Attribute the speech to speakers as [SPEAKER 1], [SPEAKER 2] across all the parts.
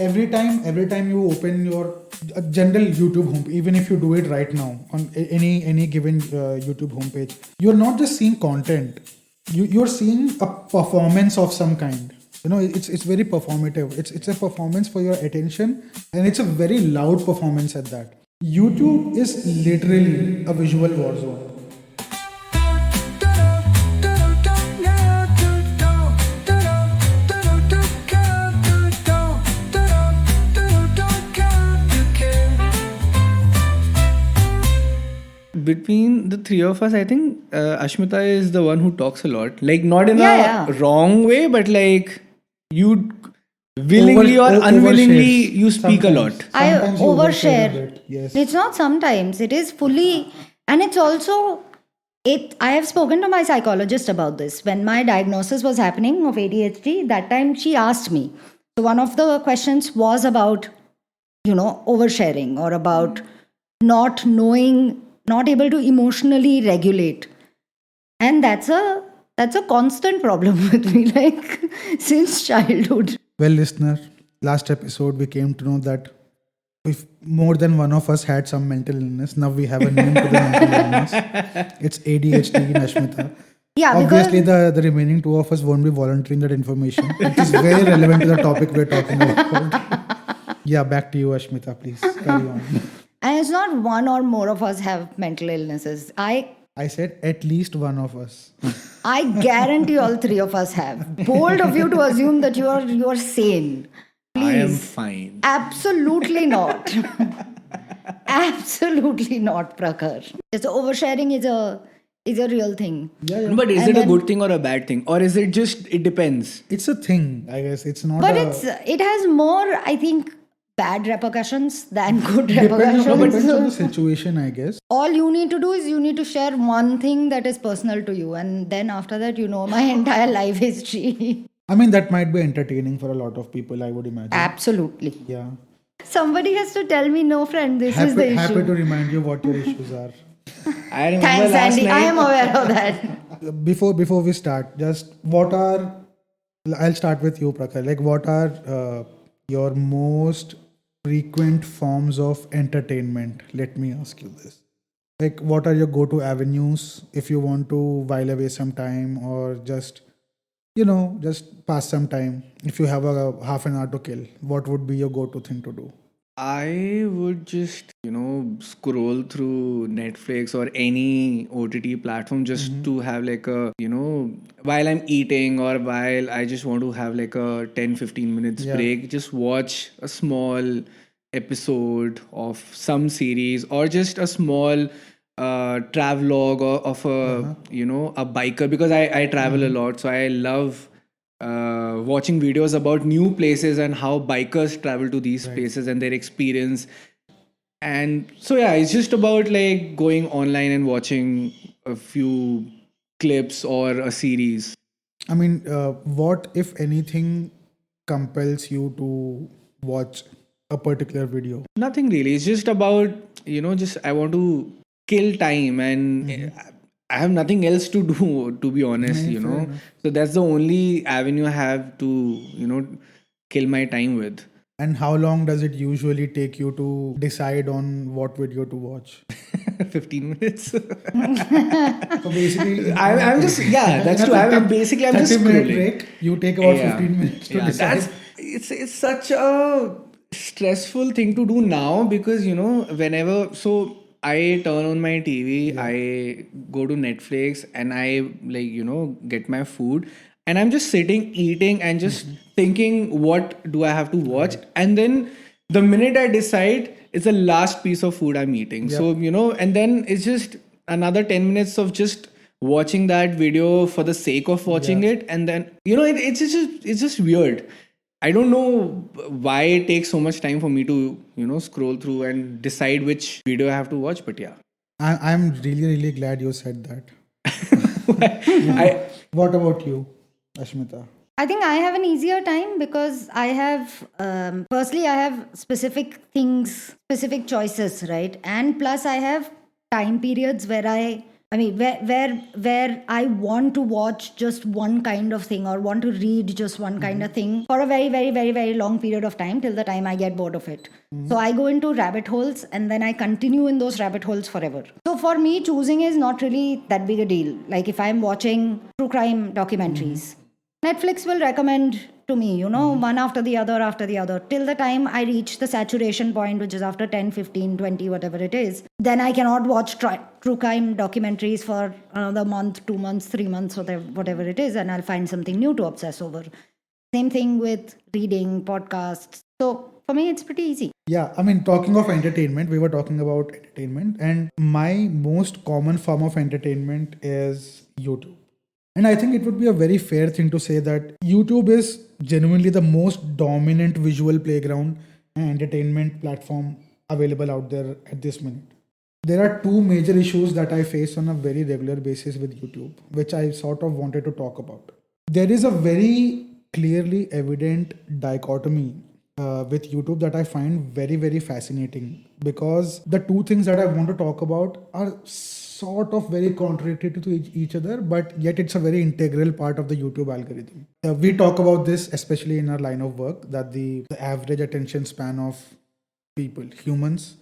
[SPEAKER 1] every time you open your general YouTube home, even if you do it right now on any given YouTube homepage, you're not just seeing content. You're seeing a performance of some kind. It's very performative. It's a performance for your attention, and it's a very loud performance at that. YouTube is literally a visual war zone.
[SPEAKER 2] Between the three of us, I think Ashmita is the one who talks a lot. Like, not in
[SPEAKER 3] Yeah.
[SPEAKER 2] a wrong way, but like you willingly or unwillingly,
[SPEAKER 1] Overshares.
[SPEAKER 2] you speak a lot.
[SPEAKER 3] I
[SPEAKER 1] Sometimes you overshare a
[SPEAKER 3] overshare.
[SPEAKER 1] bit, yes.
[SPEAKER 3] It's not sometimes, it is fully, and it's also, I have spoken to my psychologist about this. When my diagnosis was happening of ADHD, that time she asked me. So one of the questions was about, oversharing or about not knowing, not able to emotionally regulate. And that's a constant problem with me, like since childhood.
[SPEAKER 1] Well, listener, last episode we came to know that if more than one of us had some mental illness, now we have a name to the mental illness. It's ADHD in Ashmita.
[SPEAKER 3] Yeah,
[SPEAKER 1] Obviously, the remaining two of us won't be volunteering that information. It is very relevant to the topic we're talking about. Yeah, back to you, Ashmita, please. Carry on.
[SPEAKER 3] And it's not one or more of us have mental illnesses. I
[SPEAKER 1] said at least one of us.
[SPEAKER 3] guarantee all three of us have. Bold of you to assume that you are sane. Please.
[SPEAKER 2] I am fine.
[SPEAKER 3] Absolutely not. Absolutely not, Prakhar. Just oversharing is a real thing.
[SPEAKER 1] Yeah.
[SPEAKER 2] But is it a good thing or a bad thing? Or is it just, it depends?
[SPEAKER 1] It's a thing, I guess. It's not
[SPEAKER 3] But
[SPEAKER 1] a...
[SPEAKER 3] it has more, I think, bad repercussions than good
[SPEAKER 1] Depends
[SPEAKER 3] repercussions.
[SPEAKER 1] on the situation, I guess.
[SPEAKER 3] All you need to do is you need to share one thing that is personal to you, and then after that you know my entire life history.
[SPEAKER 1] I mean, that might be entertaining for a lot of people, I would imagine.
[SPEAKER 3] Absolutely.
[SPEAKER 1] Yeah.
[SPEAKER 3] Somebody has to tell me, no friend, this is the issue.
[SPEAKER 1] Happy to remind you what your issues are.
[SPEAKER 2] I remember
[SPEAKER 3] Thanks,
[SPEAKER 2] last
[SPEAKER 3] Andy.
[SPEAKER 2] night.
[SPEAKER 3] I am aware of that.
[SPEAKER 1] Before we start, just I'll start with you, Prakhar. Like, what are your most frequent forms of entertainment? Let me ask you this. Like, what are your go-to avenues if you want to while away some time or just pass some time? If you have a half an hour to kill, what would be your go-to thing to do?
[SPEAKER 2] I would just, scroll through Netflix or any OTT platform just to have like a, while I'm eating or while I just want to have like a 10-15 minutes break, just watch a small episode of some series or just a small travelogue of a, a biker, because I travel a lot. So I love watching videos about new places and how bikers travel to these places and their experience. And so it's just about like going online and watching a few clips or a series.
[SPEAKER 1] I mean, what if anything compels you to watch a particular video?
[SPEAKER 2] Nothing really. It's just about, just I want to kill time and I have nothing else to do, to be honest, So that's the only avenue I have to, kill my time with.
[SPEAKER 1] And how long does it usually take you to decide on what video to watch?
[SPEAKER 2] 15 minutes.
[SPEAKER 1] So basically,
[SPEAKER 2] I'm just, that's true. I'm
[SPEAKER 1] 30-minute
[SPEAKER 2] just scrolling.
[SPEAKER 1] break, you take about 15 minutes to decide.
[SPEAKER 2] It's such a stressful thing to do now because, whenever, so I turn on my TV, I go to Netflix and I get my food and I'm just sitting, eating and just thinking, what do I have to watch? And then the minute I decide, it's the last piece of food I'm eating. So, and then it's just another 10 minutes of just watching that video for the sake of watching it. And then, it's just weird. I don't know why it takes so much time for me to, scroll through and decide which video I have to watch. But yeah.
[SPEAKER 1] I'm really, really glad you said that. What about you, Ashmita?
[SPEAKER 3] I think I have an easier time because I have, firstly, I have specific things, specific choices, right? And plus I have time periods where I I mean, where I want to watch just one kind of thing or want to read just one kind of thing for a very, very, very, very long period of time till the time I get bored of it. So I go into rabbit holes and then I continue in those rabbit holes forever. So for me, choosing is not really that big a deal. Like if I'm watching true crime documentaries, Netflix will recommend to me, one after the other, till the time I reach the saturation point, which is after 10, 15, 20, whatever it is. Then I cannot watch true crime documentaries for another month, 2 months, 3 months, whatever it is, and I'll find something new to obsess over. Same thing with reading, podcasts. So for me, it's pretty easy.
[SPEAKER 1] Yeah, I mean, talking of entertainment, we were talking about entertainment, and my most common form of entertainment is YouTube. And I think it would be a very fair thing to say that YouTube is genuinely the most dominant visual playground and entertainment platform available out there at this minute. There are two major issues that I face on a very regular basis with YouTube, which I sort of wanted to talk about. There is a very clearly evident dichotomy with YouTube that I find very, very fascinating, because the two things that I want to talk about are sort of very contradictory to each other, but yet it's a very integral part of the YouTube algorithm. We talk about this, especially in our line of work, that the average attention span of people, humans,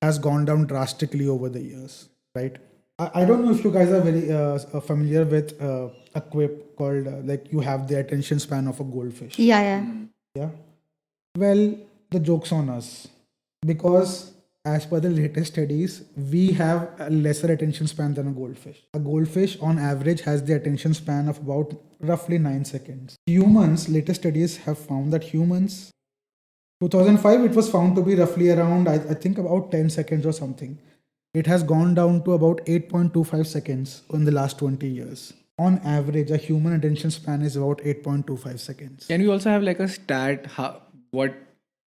[SPEAKER 1] has gone down drastically over the years, right? I don't know if you guys are very familiar with a quip called like you have the attention span of a goldfish.
[SPEAKER 3] Yeah.
[SPEAKER 1] Yeah. Well, the joke's on us, because as per the latest studies, we have a lesser attention span than a goldfish. A goldfish on average has the attention span of about roughly 9 seconds. Humans, latest studies have found that humans, 2005, it was found to be roughly around, I think about 10 seconds or something. It has gone down to about 8.25 seconds in the last 20 years. On average, a human attention span is about 8.25 seconds.
[SPEAKER 2] Can we also have like a stat, what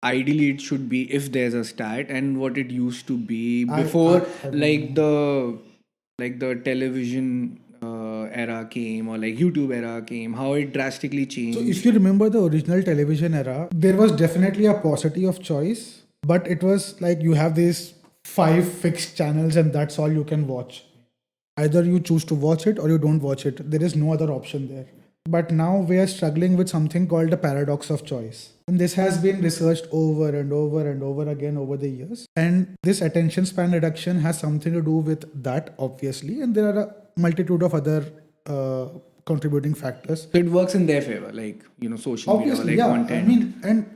[SPEAKER 2] ideally it should be, if there's a stat, and what it used to be before like the television era came, or like YouTube era came, how it drastically changed?
[SPEAKER 1] So if you remember the original television era, there was definitely a paucity of choice, but it was like you have these 5 fixed channels and that's all you can watch. Either you choose to watch it or you don't watch it. There is no other option there. But now we are struggling with something called the paradox of choice. And this has been researched over and over and over again over the years. And this attention span reduction has something to do with that, obviously. And there are a multitude of other contributing factors.
[SPEAKER 2] So it works in their favor, like, social
[SPEAKER 1] Obviously,
[SPEAKER 2] media, like
[SPEAKER 1] yeah.
[SPEAKER 2] content.
[SPEAKER 1] I mean, and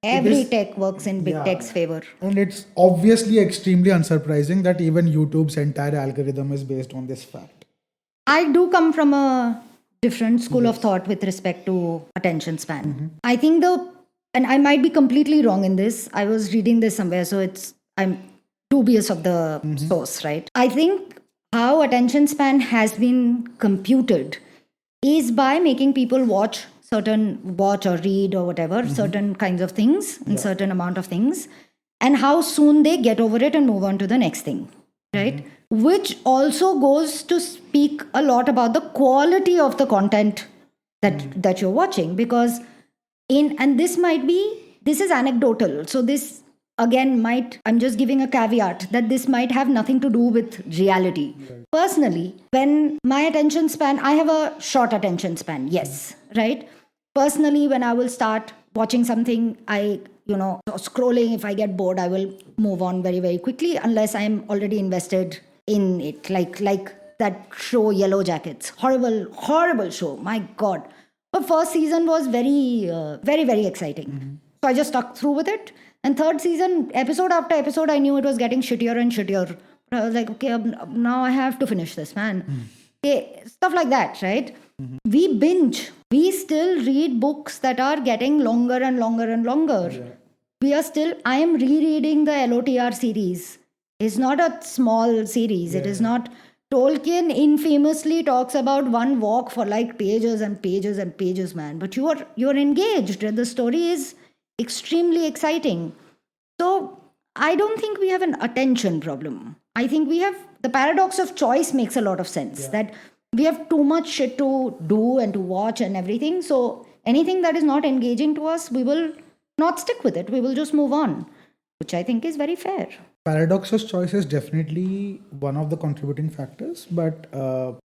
[SPEAKER 3] Every tech works in big tech's favor.
[SPEAKER 1] And it's obviously extremely unsurprising that even YouTube's entire algorithm is based on this fact.
[SPEAKER 3] I do come from a different school of thought with respect to attention span. I think and I might be completely wrong in this. I was reading this somewhere, so I'm dubious of the source, right? I think how attention span has been computed is by making people watch or read or whatever, certain kinds of things and certain amount of things, and how soon they get over it and move on to the next thing, right? Which also goes to speak a lot about the quality of the content that you're watching, because this is anecdotal. So this again I'm just giving a caveat that this might have nothing to do with reality. Right. Personally, when my attention span, I have a short attention span, yes, right? Personally, when I will start watching something, scrolling, if I get bored, I will move on very, very quickly unless I'm already invested in it. Like that show Yellow Jackets. Horrible show. My God. But first season was very, very, very exciting. So I just stuck through with it. And third season, episode after episode, I knew it was getting shittier and shittier. But I was like, okay, now I have to finish this, man. Okay, stuff like that, right? We binge. We still read books that are getting longer and longer and longer. Yeah. I am rereading the LOTR series. It's not a small series. Yeah. It is not. Tolkien infamously talks about one walk for like pages and pages and pages, man. But you're engaged. The story is extremely exciting. So I don't think we have an attention problem. I think we have the paradox of choice makes a lot of sense. Yeah. That we have too much shit to do and to watch and everything. So anything that is not engaging to us, we will not stick with it. We will just move on, which I think is very fair.
[SPEAKER 1] Paradox's choice is definitely one of the contributing factors, but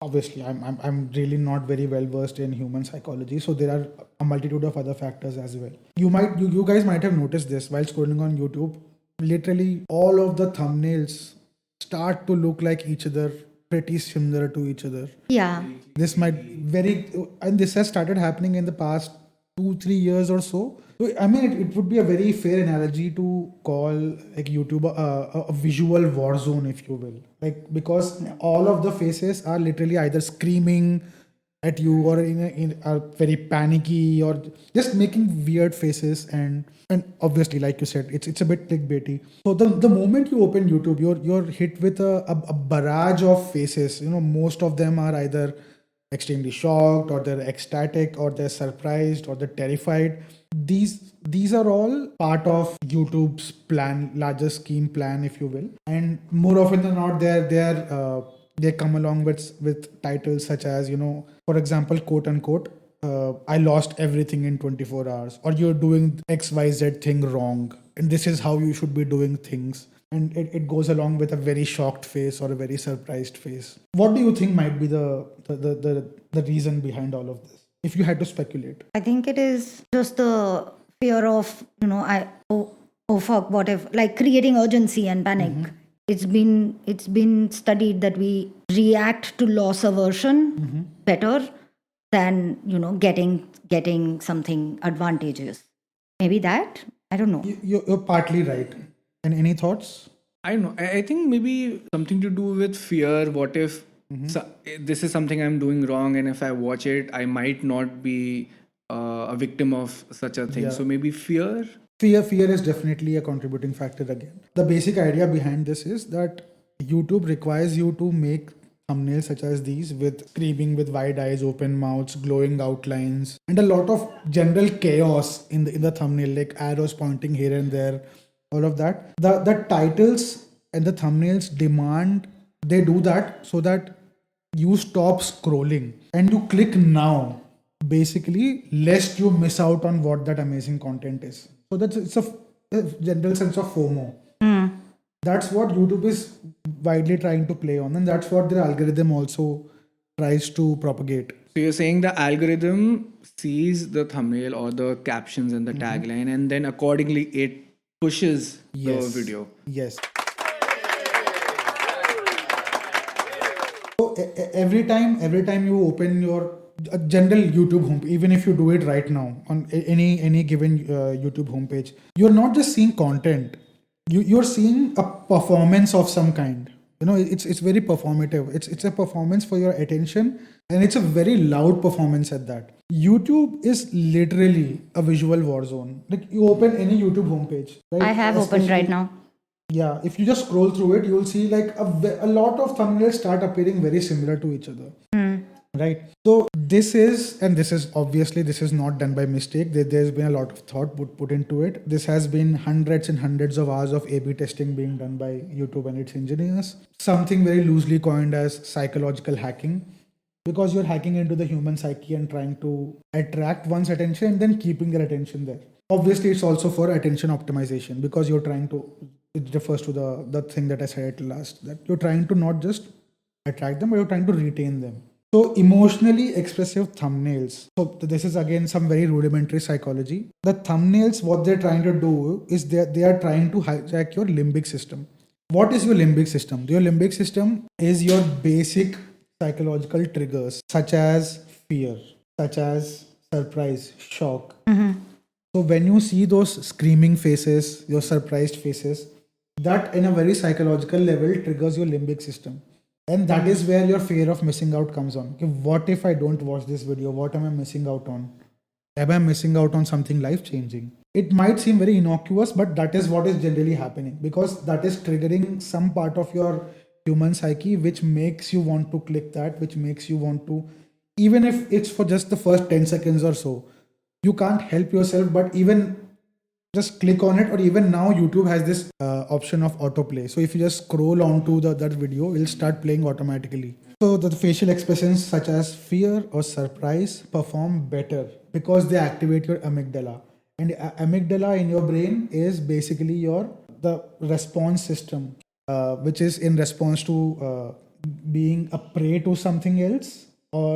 [SPEAKER 1] obviously, I'm really not very well versed in human psychology, so there are a multitude of other factors as well. You guys might have noticed this while scrolling on YouTube. Literally, all of the thumbnails start to look like each other, pretty similar to each other.
[SPEAKER 3] Yeah.
[SPEAKER 1] This might very, and this has started happening in the past 2-3 years or so. So, I mean, it would be a very fair analogy to call like YouTube a visual war zone, if you will, like because all of the faces are literally either screaming at you or in are very panicky or just making weird faces, and obviously, like you said, it's a bit clickbaity. So the moment you open YouTube, you're hit with a barrage of faces. Most of them are either extremely shocked or they're ecstatic or they're surprised or they're terrified. These are all part of YouTube's plan, larger scheme plan, if you will. And more often than not, they come along with titles such as, for example, quote unquote, I lost everything in 24 hours, or you're doing XYZ thing wrong, and this is how you should be doing things. And it goes along with a very shocked face or a very surprised face. What do you think might be the reason behind all of this, if you had to speculate?
[SPEAKER 3] I think it is just the fear of, oh fuck, what if, like creating urgency and panic. It's been studied that we react to loss aversion better than, getting something advantageous. Maybe that, I don't know.
[SPEAKER 1] You're partly right. And any thoughts?
[SPEAKER 2] I don't know. I think maybe something to do with fear. What if this is something I'm doing wrong, and if I watch it, I might not be a victim of such a thing.
[SPEAKER 1] Yeah.
[SPEAKER 2] So maybe fear.
[SPEAKER 1] Fear is definitely a contributing factor again. The basic idea behind this is that YouTube requires you to make thumbnails such as these with screaming, with wide eyes, open mouths, glowing outlines, and a lot of general chaos in the thumbnail, like arrows pointing here and there, all of that. The titles and the thumbnails they do that so that you stop scrolling and you click now, basically, lest you miss out on what that amazing content is. So it's a general sense of FOMO. That's what YouTube is widely trying to play on, and that's what their algorithm also tries to propagate.
[SPEAKER 2] So you're saying the algorithm sees the thumbnail or the captions and the tagline, and then accordingly it pushes the video.
[SPEAKER 1] Yes. So every time you open your a general YouTube homepage, even if you do it right now on any given YouTube homepage, you're not just seeing content. You're seeing a performance of some kind. It's very performative. It's a performance for your attention, and it's a very loud performance at that. YouTube is literally a visual war zone. Like you open any YouTube homepage, right?
[SPEAKER 3] I have opened right now.
[SPEAKER 1] Yeah, if you just scroll through it, you'll see like a lot of thumbnails start appearing very similar to each other. Right. So this is obviously this is not done by mistake. There's been a lot of thought put into it. This has been hundreds and hundreds of hours of A/B testing being done by YouTube and its engineers. Something very loosely coined as psychological hacking, because you're hacking into the human psyche and trying to attract one's attention and then keeping their attention there. Obviously, it's also for attention optimization, because you're trying to. It refers to the thing that I said at last, that you're trying to not just attract them, but you're trying to retain them. So emotionally expressive thumbnails. So this is again some very rudimentary psychology. The thumbnails, what they're trying to do is they are trying to hijack your limbic system. What is your limbic system? Your limbic system is your basic psychological triggers, such as fear, such as surprise, shock. So when you see those screaming faces, your surprised faces, that in a very psychological level triggers your limbic system. And that is where your fear of missing out comes on. Okay, what if I don't watch this video? What am I missing out on? Am I missing out on something life-changing? It might seem very innocuous, but that is what is generally happening, because that is triggering some part of your human psyche which makes you want to click that, which makes you want to, even if it's for just the first 10 seconds or so, you can't help yourself but even just click on it. Or even now YouTube has this option of autoplay, so if you just scroll onto that video, it'll start playing automatically. So the facial expressions such as fear or surprise perform better because they activate your amygdala, and amygdala in your brain is basically the response system, which is in response to being a prey to something else, or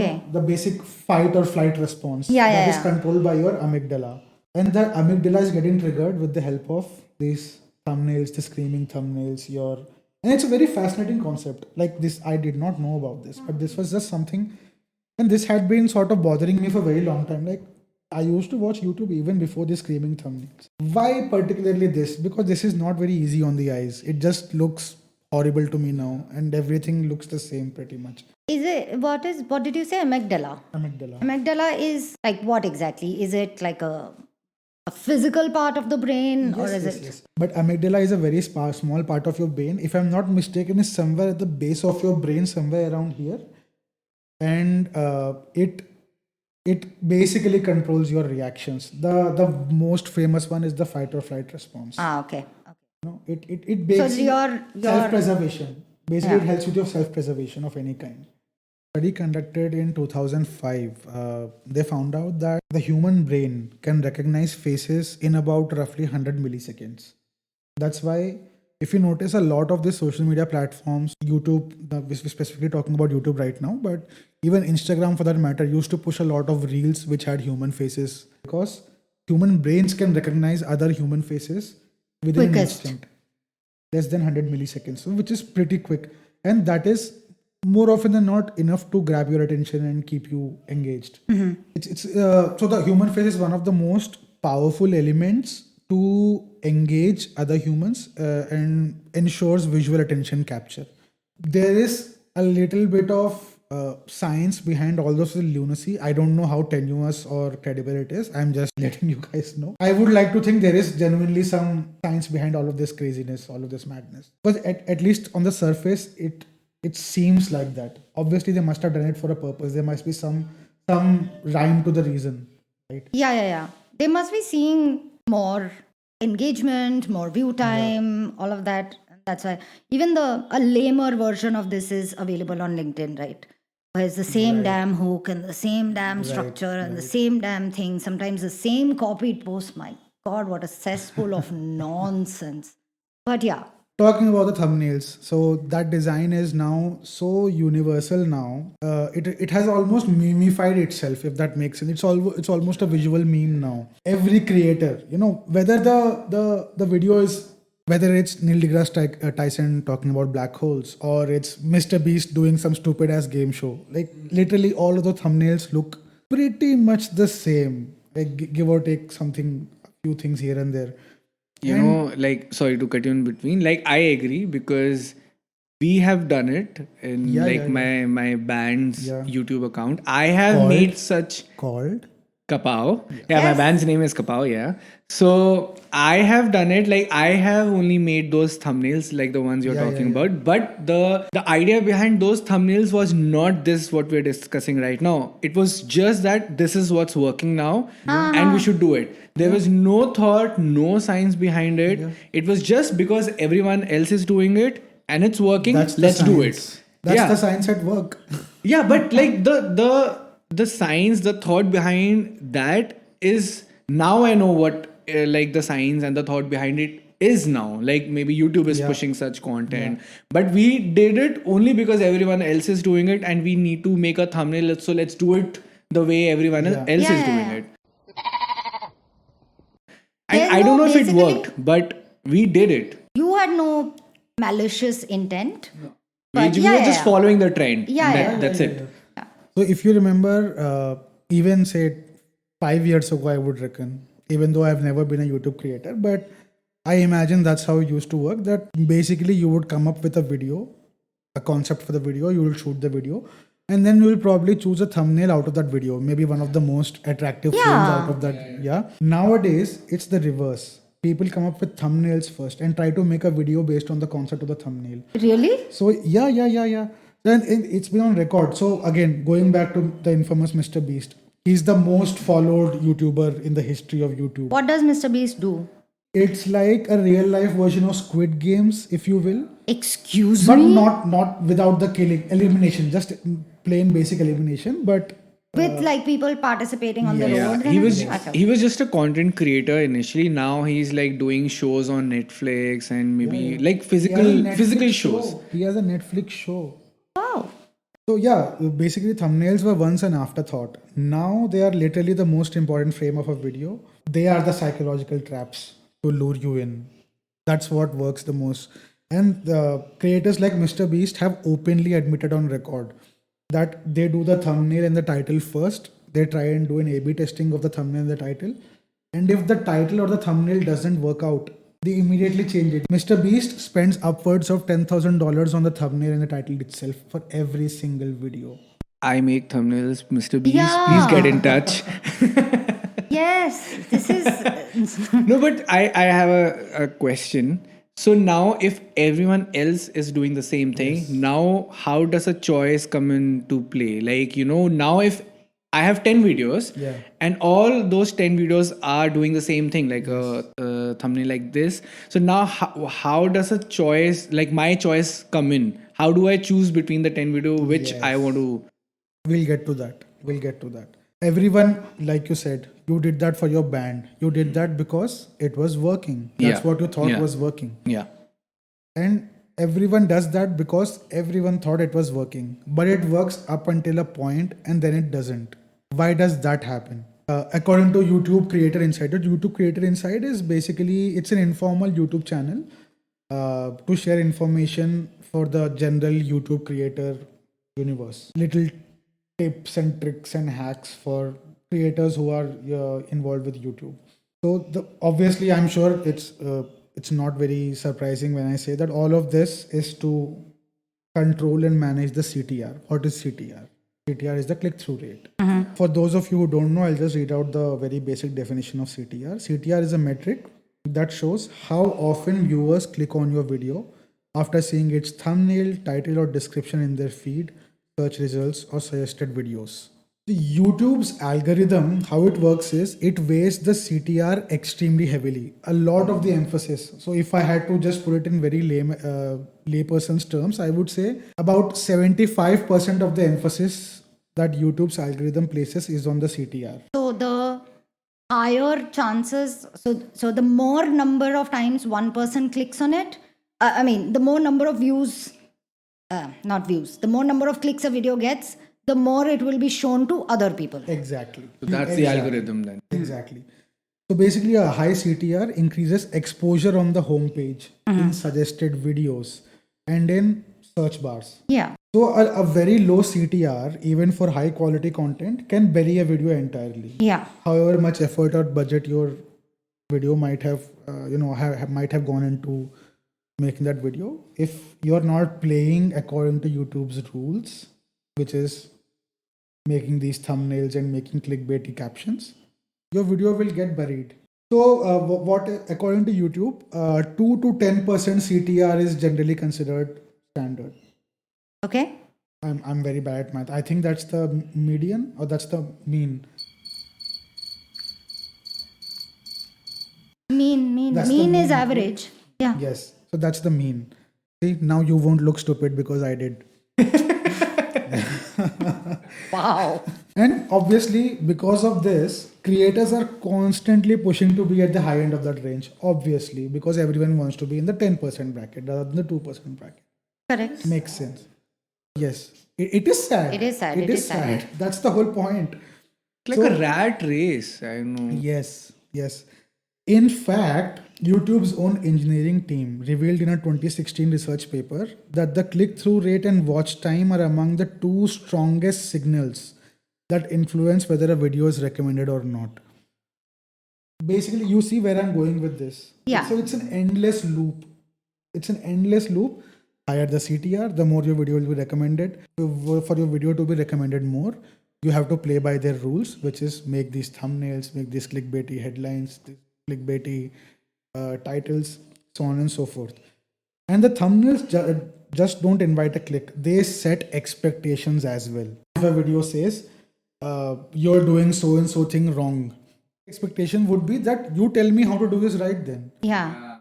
[SPEAKER 3] Okay.
[SPEAKER 1] the basic fight or flight response
[SPEAKER 3] Yeah.
[SPEAKER 1] that is controlled by your amygdala. And the amygdala is getting triggered with the help of these thumbnails, the screaming thumbnails, and it's a very fascinating concept. Like this, I did not know about this, but this was just something, and this had been sort of bothering me for a very long time. Like I used to watch YouTube even before the screaming thumbnails. Why particularly this? Because this is not very easy on the eyes. It just looks horrible to me now, and everything looks the same pretty much.
[SPEAKER 3] What did you say? Amygdala.
[SPEAKER 1] Amygdala.
[SPEAKER 3] Amygdala is like what exactly? Is it like a physical part of the brain, or is it?
[SPEAKER 1] Yes. But amygdala is a very small part of your brain. If I'm not mistaken, is somewhere at the base of your brain, somewhere around here, and it basically controls your reactions. The most famous one is the fight or flight response.
[SPEAKER 3] Okay.
[SPEAKER 1] It
[SPEAKER 3] So
[SPEAKER 1] basically
[SPEAKER 3] your
[SPEAKER 1] self-preservation. Basically, it helps with your self-preservation of any kind. Study conducted in 2005, they found out that the human brain can recognize faces in about roughly 100 milliseconds. That's why, if you notice, a lot of the social media platforms, YouTube, we're specifically talking about YouTube right now, but even Instagram for that matter, used to push a lot of reels which had human faces, because human brains can recognize other human faces within an
[SPEAKER 3] Quickest.
[SPEAKER 1] instant, less than 100 milliseconds, so which is pretty quick. And that is more often than not enough to grab your attention and keep you engaged. So the human face is one of the most powerful elements to engage other humans and ensures visual attention capture. There is a little bit of science behind all this lunacy. I don't know how tenuous or credible it is. I'm just letting you guys know. I would like to think there is genuinely some science behind all of this craziness, all of this madness. But at least on the surface, it seems like that. Obviously, they must have done it for a purpose. There must be some rhyme to the reason, right?
[SPEAKER 3] Yeah. They must be seeing more engagement, more view time, all of that. That's why even a lamer version of this is available on LinkedIn, right? Where it's the same damn hook and the same damn structure and the same damn thing. Sometimes the same copied post. My God, what a cesspool of nonsense. But yeah.
[SPEAKER 1] Talking about the thumbnails, so that design is now so universal now. It has almost memified itself, if that makes sense. It's almost a visual meme now. Every creator, whether the video is, whether it's Neil deGrasse Tyson talking about black holes, or it's Mr. Beast doing some stupid ass game show, like literally all of the thumbnails look pretty much the same, like give or take something, a few things here and there.
[SPEAKER 2] Like, sorry to cut you in between. Like, I agree, because we have done it in my band's YouTube account. I have made such
[SPEAKER 1] Called
[SPEAKER 2] Kapow. Yeah, my band's name is Kapow, yeah. So I have done it. Like, I have only made those thumbnails, like the ones you're talking about. But the idea behind those thumbnails was not this what we're discussing right now. It was just that this is what's working now and we should do it. There was no thought, no science behind it. It was just because everyone else is doing it and it's working. Let's do it.
[SPEAKER 1] That's the science at work.
[SPEAKER 2] Yeah, but like the science, the thought behind that is, now I know what like the science and the thought behind it is now. Like maybe YouTube is pushing such content, but we did it only because everyone else is doing it and we need to make a thumbnail. So let's do it the way everyone else is doing it. And I don't know if it worked, but we did it.
[SPEAKER 3] You had no malicious intent.
[SPEAKER 2] We were just following the trend. That's it.
[SPEAKER 1] So if you remember, even say 5 years ago, I would reckon, even though I've never been a YouTube creator, but I imagine that's how it used to work. That basically you would come up with a video, a concept for the video, you will shoot the video, and then you will probably choose a thumbnail out of that video, maybe one of the most attractive frames out of that. Nowadays, it's the reverse. People come up with thumbnails first and try to make a video based on the concept of the thumbnail.
[SPEAKER 3] Really?
[SPEAKER 1] So yeah. Then it's been on record. So again, going back to the infamous Mr. Beast, he's the most followed YouTuber in the history of YouTube.
[SPEAKER 3] What does Mr. Beast do?
[SPEAKER 1] It's like a real life version of Squid Games, if you will.
[SPEAKER 3] Excuse
[SPEAKER 1] But
[SPEAKER 3] me?
[SPEAKER 1] not without the killing, elimination, just plain basic elimination. But
[SPEAKER 3] with like people participating on the
[SPEAKER 1] yeah,
[SPEAKER 3] roads.
[SPEAKER 2] He was just a content creator initially. Now he's like doing shows on Netflix and maybe like
[SPEAKER 1] He has a Netflix
[SPEAKER 2] physical shows.
[SPEAKER 1] show. He has a Netflix show.
[SPEAKER 3] Wow.
[SPEAKER 1] So yeah, basically thumbnails were once an afterthought. Now they are literally the most important frame of a video. They are the psychological traps to lure you in. That's what works the most. And creators like Mr. Beast have openly admitted on record that they do the thumbnail and the title first. They try and do an A/B testing of the thumbnail and the title. And if the title or the thumbnail doesn't work out, they immediately change it. Mr. Beast spends upwards of $10,000 on the thumbnail and the title itself for every single video.
[SPEAKER 2] I make thumbnails, Mr. Beast.
[SPEAKER 3] Yeah.
[SPEAKER 2] Please get in touch.
[SPEAKER 3] Yes, this is.
[SPEAKER 2] No, but I have a question. So now if everyone else is doing the same thing, now how does a choice come into play? Like, now if I have 10 videos
[SPEAKER 1] Yeah.
[SPEAKER 2] and all those 10 videos are doing the same thing, like a thumbnail like this. So now how does a choice, like my choice come in? How do I choose between the 10 video which I want to?
[SPEAKER 1] We'll get to that. Everyone, like you said, you did that for your band. You did that because it was working. That's
[SPEAKER 2] Yeah.
[SPEAKER 1] what you thought
[SPEAKER 2] Yeah.
[SPEAKER 1] was working.
[SPEAKER 2] Yeah.
[SPEAKER 1] And everyone does that because everyone thought it was working. But it works up until a point and then it doesn't. Why does that happen? According to YouTube Creator Insider, YouTube Creator Insider is basically, it's an informal YouTube channel to share information for the general YouTube creator universe. Little tips and tricks and hacks for creators who are involved with YouTube. So obviously, I'm sure it's not very surprising when I say that all of this is to control and manage the CTR. What is CTR? CTR is the click-through rate. For those of you who don't know, I'll just read out the very basic definition of CTR. CTR is a metric that shows how often viewers click on your video after seeing its thumbnail, title, or description in their feed, search results, or suggested videos. The YouTube's algorithm, how it works is it weighs the CTR extremely heavily. A lot of the emphasis. So if I had to just put it in very layperson's terms, I would say about 75% of the emphasis that YouTube's algorithm places is on the CTR.
[SPEAKER 3] So the higher chances, so the more number of times one person clicks on it, the more number of views, not views, the more number of clicks a video gets, the more it will be shown to other people.
[SPEAKER 1] Exactly.
[SPEAKER 2] So that's the algorithm then.
[SPEAKER 1] Exactly. So basically, a high CTR increases exposure on the homepage in suggested videos and in search bars.
[SPEAKER 3] Yeah.
[SPEAKER 1] So a very low CTR, even for high quality content, can bury a video entirely.
[SPEAKER 3] Yeah.
[SPEAKER 1] However much effort or budget your video might have, might have gone into making that video, if you're not playing according to YouTube's rules, which is making these thumbnails and making clickbaity captions, your video will get buried. So what according to YouTube, 2 to 10% CTR is generally considered standard.
[SPEAKER 3] Okay.
[SPEAKER 1] I'm very bad at math. I think that's the median or that's the mean.
[SPEAKER 3] Mean
[SPEAKER 1] That's the
[SPEAKER 3] is
[SPEAKER 1] mean.
[SPEAKER 3] average. Yeah.
[SPEAKER 1] Yes. So that's the mean. See, now you won't look stupid because I did.
[SPEAKER 3] Wow.
[SPEAKER 1] And obviously, because of this, creators are constantly pushing to be at the high end of that range. Obviously, because everyone wants to be in the 10% bracket rather than the 2% bracket.
[SPEAKER 3] Correct.
[SPEAKER 1] Makes sense. Yes. It is sad.
[SPEAKER 3] It is sad.
[SPEAKER 1] It is sad. That's the whole point.
[SPEAKER 2] It's like a rat race. I know.
[SPEAKER 1] Yes. In fact, YouTube's own engineering team revealed in a 2016 research paper that the click-through rate and watch time are among the two strongest signals that influence whether a video is recommended or not. Basically, you see where I'm going with this.
[SPEAKER 3] Yeah.
[SPEAKER 1] So it's an endless loop. Higher the CTR, the more your video will be recommended. For your video to be recommended more, you have to play by their rules, which is make these thumbnails, make these clickbaity headlines, clickbaity titles, so on and so forth. And the thumbnails just don't invite a click. They set expectations as well. If a video says, you're doing so and so thing wrong, expectation would be that you tell me how to do this right then.
[SPEAKER 3] Yeah.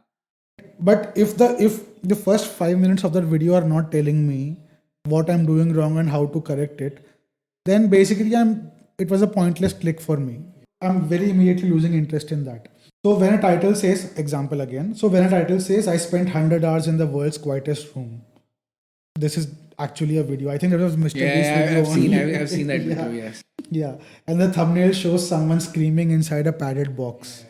[SPEAKER 1] But if the first 5 minutes of that video are not telling me what I'm doing wrong and how to correct it, then basically I'm it was a pointless click for me. I'm very immediately losing interest in that. So when a title says, example again, so when a title says, I spent 100 hours in the world's quietest room, this is actually a video. I think that was Mr. Beast's video.
[SPEAKER 2] I've seen that video,
[SPEAKER 1] Yeah.
[SPEAKER 2] yes.
[SPEAKER 1] Yeah. And the thumbnail shows someone screaming inside a padded box.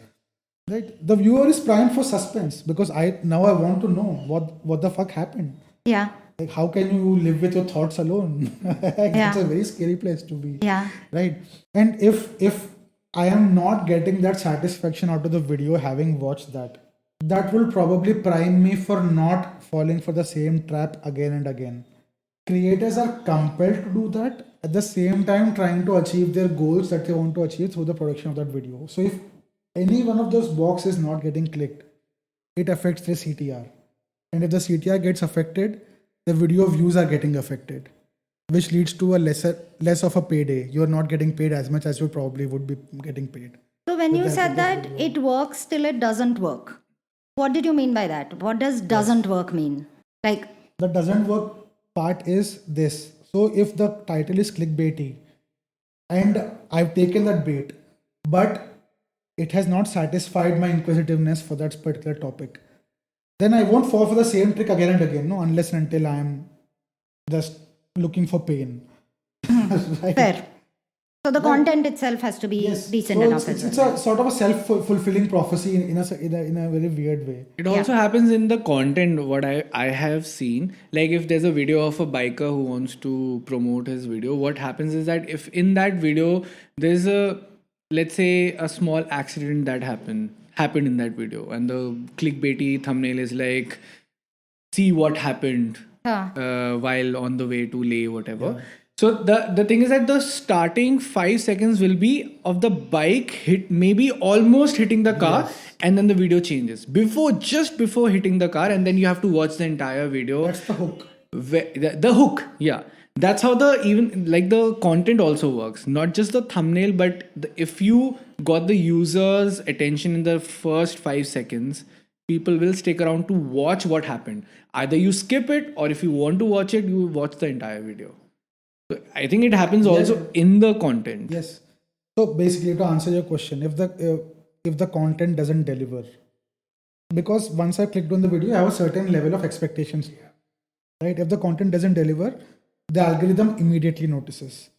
[SPEAKER 1] Right? The viewer is primed for suspense because I want to know what the fuck happened.
[SPEAKER 3] Yeah.
[SPEAKER 1] Like, how can you live with your thoughts alone? It's a very scary place to be.
[SPEAKER 3] Yeah.
[SPEAKER 1] Right. And if I am not getting that satisfaction out of the video having watched that, that will probably prime me for not falling for the same trap again and again. Creators are compelled to do that at the same time trying to achieve their goals that they want to achieve through the production of that video. So if any one of those boxes is not getting clicked, it affects the CTR. And if the CTR gets affected, the video views are getting affected, which leads to a less of a payday. You're not getting paid as much as you probably would be getting paid.
[SPEAKER 3] So when you said that it works till it doesn't work, what did you mean by that? What does doesn't work mean? Like,
[SPEAKER 1] The doesn't work part is this. So if the title is clickbaity and I've taken that bait, but it has not satisfied my inquisitiveness for that particular topic, then I won't fall for the same trick again and again, no, unless and until I'm just looking for pain. Right?
[SPEAKER 3] fair. So the content itself has to be decent
[SPEAKER 1] So
[SPEAKER 3] enough.
[SPEAKER 1] It's a sort of a self-fulfilling prophecy in a very weird way.
[SPEAKER 2] It also happens in the content, what I have seen. Like if there's a video of a biker who wants to promote his video, what happens is that if in that video there's let's say a small accident that happened in that video, and the clickbaity thumbnail is like, see what happened while on the way to Leh, whatever. So the thing is that the starting 5 seconds will be of the bike maybe almost hitting the car, and then the video changes just before hitting the car, and then you have to watch the entire video.
[SPEAKER 1] That's the hook.
[SPEAKER 2] The hook, yeah. That's how the content also works. Not just the thumbnail, but if you got the user's attention in the first 5 seconds, people will stick around to watch what happened. Either you skip it, or if you want to watch it, you watch the entire video. So I think it happens also in the content.
[SPEAKER 1] Yes. So basically, to answer your question, if the content doesn't deliver, because once I clicked on the video, I have a certain level of expectations, right? If the content doesn't deliver, the algorithm immediately notices.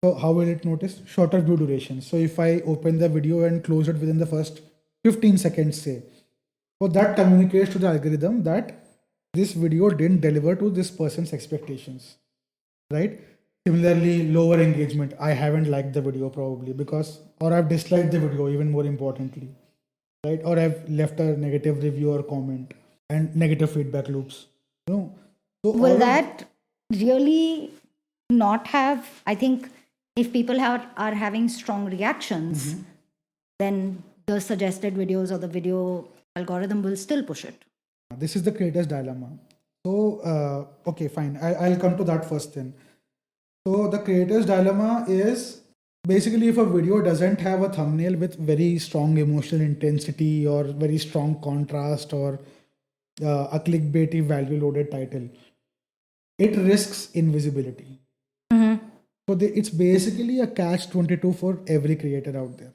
[SPEAKER 1] So how will it notice? Shorter view duration. So if I open the video and close it within the first 15 seconds, say, so that communicates to the algorithm that this video didn't deliver to this person's expectations, right? Similarly, lower engagement. I haven't liked the video probably or I've disliked the video, even more importantly, right? Or I've left a negative review or comment, and negative feedback loops. So
[SPEAKER 3] Will that really not have, I think if people are having strong reactions, then the suggested videos or the video algorithm will still push it.
[SPEAKER 1] This is the creator's dilemma. So, okay, fine. I'll come to that first then. So the creator's dilemma is basically if a video doesn't have a thumbnail with very strong emotional intensity or very strong contrast or a clickbaity value loaded title, it risks invisibility. So it's basically a catch-22 for every creator out there.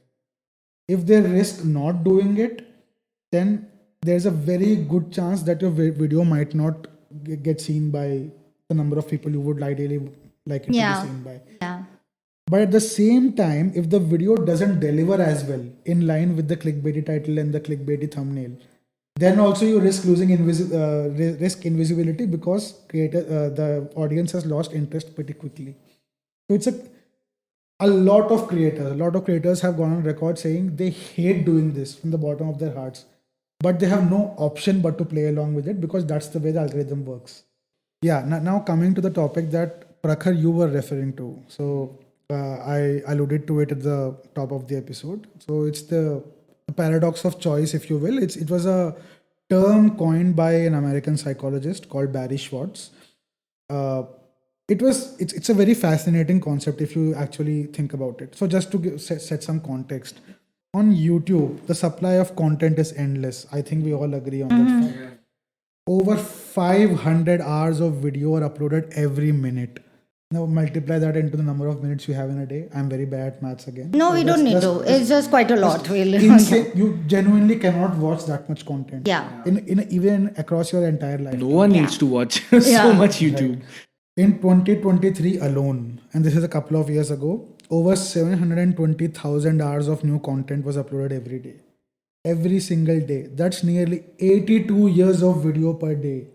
[SPEAKER 1] If they risk not doing it, then there's a very good chance that your video might not get seen by the number of people you would ideally like it to be seen by.
[SPEAKER 3] Yeah.
[SPEAKER 1] But at the same time, if the video doesn't deliver as well in line with the clickbaity title and the clickbaity thumbnail, then also you risk losing invisibility because the audience has lost interest pretty quickly. So it's a lot of creators have gone on record saying they hate doing this from the bottom of their hearts, but they have no option but to play along with it because that's the way the algorithm works. Yeah, now coming to the topic that Prakhar you were referring to. So I alluded to it at the top of the episode. So it's the paradox of choice, if you will. It was a term coined by an American psychologist called Barry Schwartz. It's a very fascinating concept if you actually think about it. So just to set some context, on YouTube, the supply of content is endless. I think we all agree on that fact. Over 500 hours of video are uploaded every minute. Now multiply that into the number of minutes you have in a day. I'm very bad at maths again.
[SPEAKER 3] No,
[SPEAKER 1] So
[SPEAKER 3] we don't need to. It's just quite a lot, really.
[SPEAKER 1] insane. You genuinely cannot watch that much content.
[SPEAKER 3] Yeah.
[SPEAKER 1] Even across your entire life.
[SPEAKER 2] No one needs to watch so
[SPEAKER 3] Yeah.
[SPEAKER 2] much YouTube.
[SPEAKER 1] In 2023 alone, and this is a couple of years ago, over 720,000 hours of new content was uploaded every day. Every single day. That's nearly 82 years of video per day.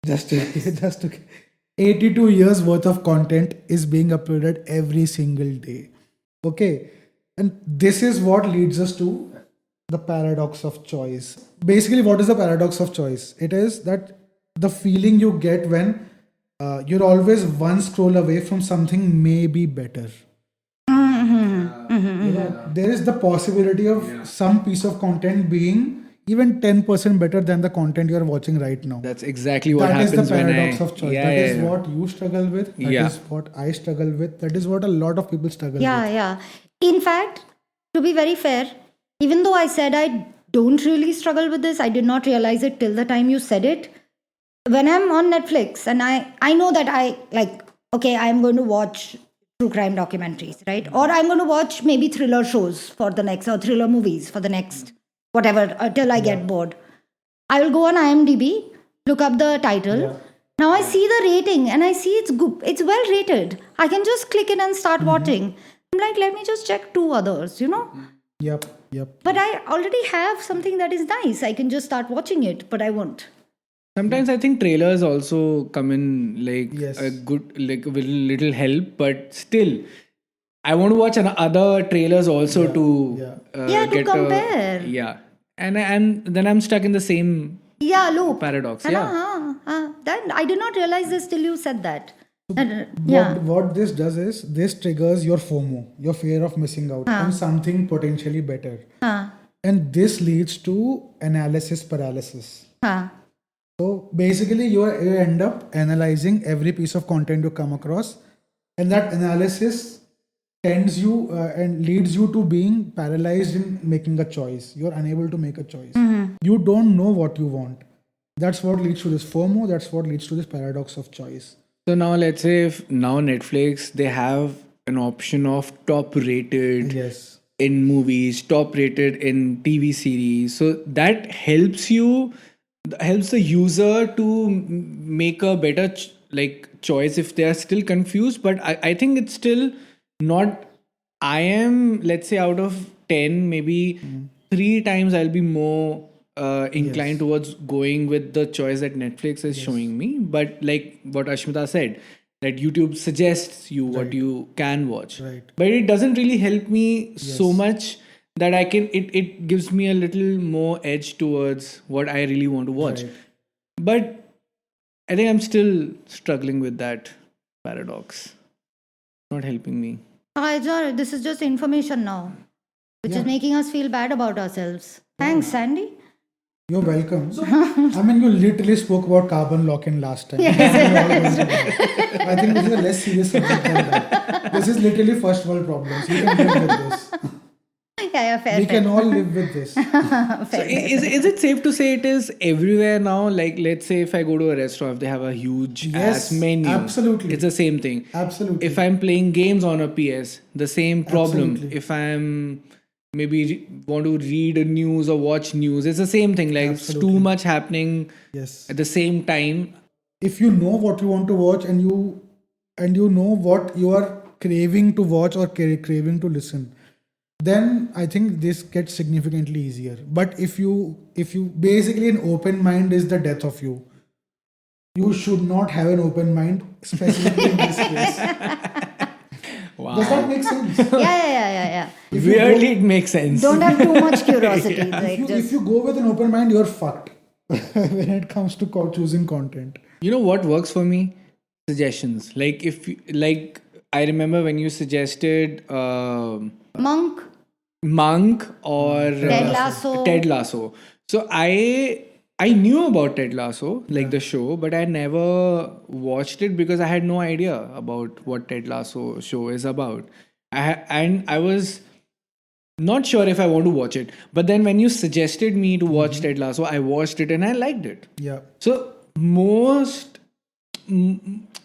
[SPEAKER 1] Just to 82 years worth of content is being uploaded every single day. Okay. And this is what leads us to the paradox of choice. Basically, what is the paradox of choice? It is that the feeling you get when you're always one scroll away from something maybe better. You know, there is the possibility of some piece of content being even 10% better than the content you're watching right now.
[SPEAKER 2] That's exactly what
[SPEAKER 1] That is
[SPEAKER 2] happens
[SPEAKER 1] the
[SPEAKER 2] when
[SPEAKER 1] paradox
[SPEAKER 2] I...
[SPEAKER 1] of choice.
[SPEAKER 2] Yeah,
[SPEAKER 1] That is
[SPEAKER 2] yeah.
[SPEAKER 1] what you struggle with. That
[SPEAKER 2] Yeah.
[SPEAKER 1] is what I struggle with. That is what a lot of people struggle
[SPEAKER 3] Yeah,
[SPEAKER 1] with.
[SPEAKER 3] yeah. In fact, to be very fair, even though I said I don't really struggle with this, I did not realize it till the time you said it. When I'm on Netflix and I know that I like, okay, I'm going to watch true crime documentaries, right? Or I'm going to watch maybe thriller shows for the next, or thriller movies for the next, whatever, till I get bored. I will go on IMDb, look up the title.
[SPEAKER 1] Yeah.
[SPEAKER 3] Now I see the rating and I see it's good, it's well rated. I can just click in and start watching. I'm like, let me just check two others, you know?
[SPEAKER 1] Yep.
[SPEAKER 3] But I already have something that is nice. I can just start watching it, but I won't.
[SPEAKER 2] Sometimes I think trailers also come in like
[SPEAKER 1] Yes.
[SPEAKER 2] a good, like with little help, but still, I want to watch other trailers also to
[SPEAKER 3] Yeah, to
[SPEAKER 2] get
[SPEAKER 3] compare.
[SPEAKER 2] yeah, and then I'm stuck in the same
[SPEAKER 3] Yeah, loop.
[SPEAKER 2] paradox.
[SPEAKER 3] है
[SPEAKER 2] Yeah,
[SPEAKER 3] ना? Then I did not realize this till you said that.
[SPEAKER 1] What this does is this triggers your FOMO, your fear of missing out on something potentially better. And this leads to analysis paralysis. So basically, you end up analyzing every piece of content you come across, and that analysis tends you and leads you to being paralyzed in making a choice. You're unable to make a choice. You don't know what you want. That's what leads to this FOMO. That's what leads to this paradox of choice.
[SPEAKER 2] so now let's say if now Netflix they have an option of top rated
[SPEAKER 1] Yes.
[SPEAKER 2] in movies, top rated in TV series, so that helps the user to make a better choice if they are still confused. But I think it's still not. I am, let's say, out of 10 maybe 3 times I'll be more inclined towards going with the choice that Netflix is showing me. But like what Ashmita said, that YouTube suggests you what you can watch,
[SPEAKER 1] Right.
[SPEAKER 2] but it doesn't really help me so much that I can it gives me a little more edge towards what I really want to watch.
[SPEAKER 1] Right.
[SPEAKER 2] But I think I'm still struggling with that paradox. Not helping me.
[SPEAKER 3] This is just information now, which is making us feel bad about ourselves. Thanks, Sandy.
[SPEAKER 1] You're welcome. I mean, you literally spoke about carbon lock-in last time. I think this is a less serious subject than that. This is literally first world problems. You can live with this.
[SPEAKER 3] Yeah, fair.
[SPEAKER 1] We can all live with this.
[SPEAKER 2] So is it safe to say it is everywhere now? Like, let's say if I go to a restaurant, if they have a huge
[SPEAKER 1] Yes,
[SPEAKER 2] ass menu,
[SPEAKER 1] absolutely.
[SPEAKER 2] it's the same thing.
[SPEAKER 1] Absolutely.
[SPEAKER 2] If I'm playing games on a PS, the same problem.
[SPEAKER 1] Absolutely.
[SPEAKER 2] If I'm maybe want to read a news or watch news, it's the same thing. Like it's too much happening
[SPEAKER 1] Yes.
[SPEAKER 2] at the same time.
[SPEAKER 1] If you know what you want to watch and you know what you are craving to watch or craving to listen, then I think this gets significantly easier. But if you basically, an open mind is the death of you. You should not have an open mind, specifically in this case.
[SPEAKER 2] Wow.
[SPEAKER 1] Does that make sense?
[SPEAKER 3] Yeah.
[SPEAKER 2] Weirdly, it makes sense.
[SPEAKER 3] Don't have too much curiosity. Like
[SPEAKER 1] If you go with an open mind, you're fucked when it comes to choosing content.
[SPEAKER 2] You know what works for me? Suggestions. Like if I remember when you suggested Monk or Ted Lasso. So I knew about Ted Lasso, like the show, but I never watched it because I had no idea about what Ted Lasso show is about. And I was not sure if I want to watch it. But then when you suggested me to watch Ted Lasso, I watched it and I liked it.
[SPEAKER 1] Yeah.
[SPEAKER 2] So most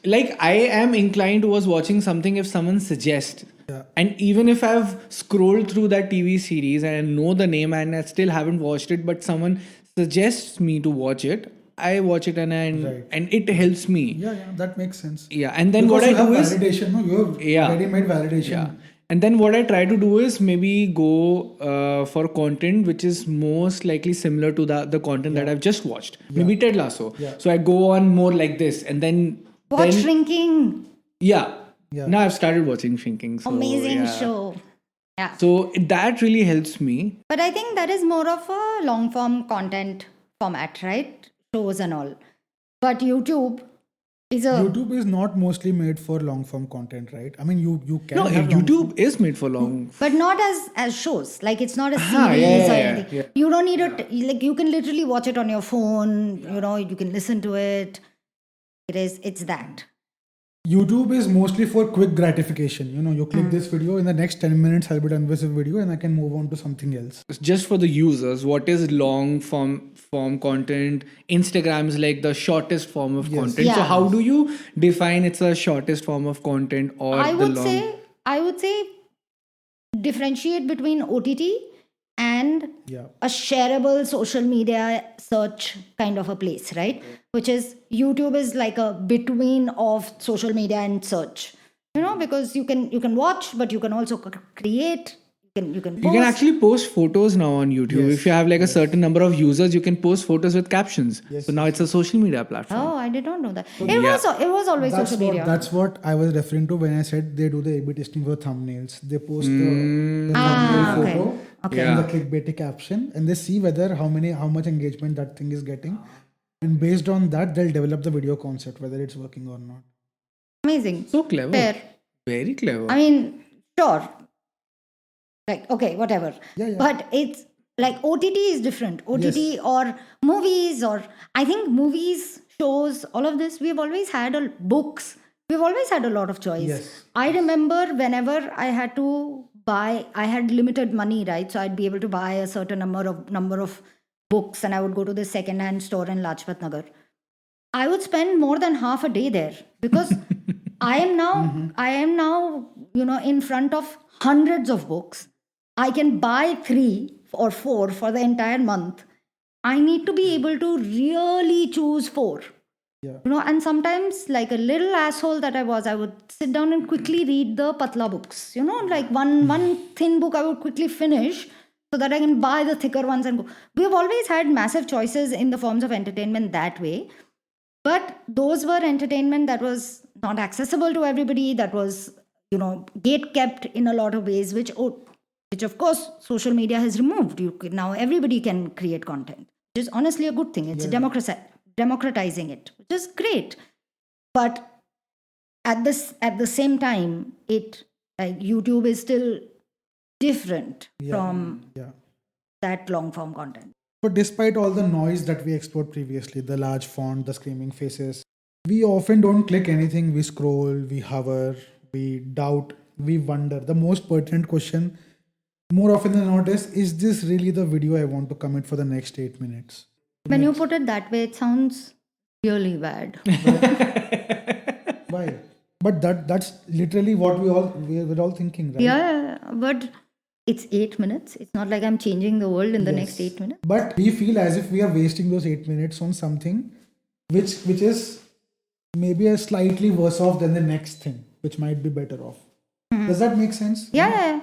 [SPEAKER 2] like I am inclined towards watching something if someone suggests.
[SPEAKER 1] Yeah.
[SPEAKER 2] And even if I've scrolled through that TV series and I know the name and I still haven't watched it, but someone suggests me to watch it, I watch it and
[SPEAKER 1] Right.
[SPEAKER 2] and it helps me.
[SPEAKER 1] Yeah, that makes sense.
[SPEAKER 2] Yeah, and then
[SPEAKER 1] Because
[SPEAKER 2] what I
[SPEAKER 1] you have
[SPEAKER 2] do is
[SPEAKER 1] validation, no? You have
[SPEAKER 2] Yeah.
[SPEAKER 1] ready-made validation.
[SPEAKER 2] yeah. And then what I try to do is maybe go for content which is most likely similar to the content that I've just watched. Maybe Ted Lasso.
[SPEAKER 1] Yeah.
[SPEAKER 2] So I go on more like this, and then
[SPEAKER 3] Watch
[SPEAKER 2] then,
[SPEAKER 3] Shrinking.
[SPEAKER 2] Yeah.
[SPEAKER 1] Yeah.
[SPEAKER 2] Now I've started watching Shrinking. So,
[SPEAKER 3] Amazing
[SPEAKER 2] yeah.
[SPEAKER 3] show. Yeah.
[SPEAKER 2] So that really helps me.
[SPEAKER 3] But I think that is more of a long form content format, right? Shows and all. But YouTube is a.
[SPEAKER 1] YouTube is not mostly made for long-form content, right? I mean, you can
[SPEAKER 2] No,
[SPEAKER 1] have
[SPEAKER 2] YouTube is made for long.
[SPEAKER 3] But not as shows. Like it's not a series
[SPEAKER 2] yeah,
[SPEAKER 3] or
[SPEAKER 2] yeah,
[SPEAKER 3] anything.
[SPEAKER 2] yeah.
[SPEAKER 3] You don't need it. Like you can literally watch it on your phone. You know, you can listen to it. It's that.
[SPEAKER 1] YouTube is mostly for quick gratification. You click this video, in the next 10 minutes, I'll be done with this video and I can move on to something else.
[SPEAKER 2] Just for the users, what is long form content? Instagram is like the shortest form of content. So
[SPEAKER 3] Yeah.
[SPEAKER 2] how do you define it's a shortest form of content or
[SPEAKER 3] I
[SPEAKER 2] the
[SPEAKER 3] would
[SPEAKER 2] long?
[SPEAKER 3] I would say differentiate between OTT and
[SPEAKER 1] Yeah.
[SPEAKER 3] a shareable social media search kind of a place, right? Which is YouTube is like a between of social media and search. Because you can watch, but you can also create. You can post.
[SPEAKER 2] You can actually post photos now on YouTube.
[SPEAKER 1] Yes,
[SPEAKER 2] If you have like a certain number of users, you can post photos with captions.
[SPEAKER 1] Yes,
[SPEAKER 2] So now it's a social media platform.
[SPEAKER 3] Oh, I did not know that. It was always social media.
[SPEAKER 1] That's what I was referring to when I said they do the A/B testing for thumbnails. They post the thumbnail
[SPEAKER 3] okay.
[SPEAKER 1] photo
[SPEAKER 3] Okay.
[SPEAKER 1] and the clickbaity caption, and they see whether how much engagement that thing is getting, and based on that, they'll develop the video concept whether it's working or not.
[SPEAKER 3] Amazing.
[SPEAKER 2] So clever.
[SPEAKER 3] Fair.
[SPEAKER 2] Very clever.
[SPEAKER 3] I mean, sure. Like, okay, whatever.
[SPEAKER 1] Yeah.
[SPEAKER 3] But it's like OTT is different. OTT or movies, or I think movies, shows, all of this, we've always had books. We've always had a lot of choice.
[SPEAKER 1] Yes.
[SPEAKER 3] I remember whenever I had to buy, I had limited money, right? So I'd be able to buy a certain number of books, and I would go to the second-hand store in Lajpat Nagar. I would spend more than half a day there because I am now, in front of hundreds of books. I can buy 3 or 4 for the entire month. I need to be able to really choose 4.
[SPEAKER 1] Yeah.
[SPEAKER 3] And sometimes, like a little asshole that I was, I would sit down and quickly read the patla books. Like one thin book I would quickly finish so that I can buy the thicker ones and go. We've always had massive choices in the forms of entertainment that way. But those were entertainment that was not accessible to everybody, that was, gate kept in a lot of ways, which of course social media has removed. Now everybody can create content, which is honestly a good thing. It's democratizing it, which is great. But at the same time, YouTube is still different from that long form content.
[SPEAKER 1] But despite all the noise that we explored previously, the large font, the screaming faces, we often don't click anything. We scroll, we hover, we doubt, we wonder. The most pertinent question, more often than not, is this really the video I want to commit for the next 8 minutes?
[SPEAKER 3] When you put it that way, it sounds really bad.
[SPEAKER 1] Why? But that's literally what we're all thinking, right?
[SPEAKER 3] Yeah, but it's 8 minutes. It's not like I'm changing the world in the next 8 minutes.
[SPEAKER 1] But we feel as if we are wasting those 8 minutes on something which is maybe a slightly worse off than the next thing, which might be better off. Does that make sense?
[SPEAKER 3] Yeah.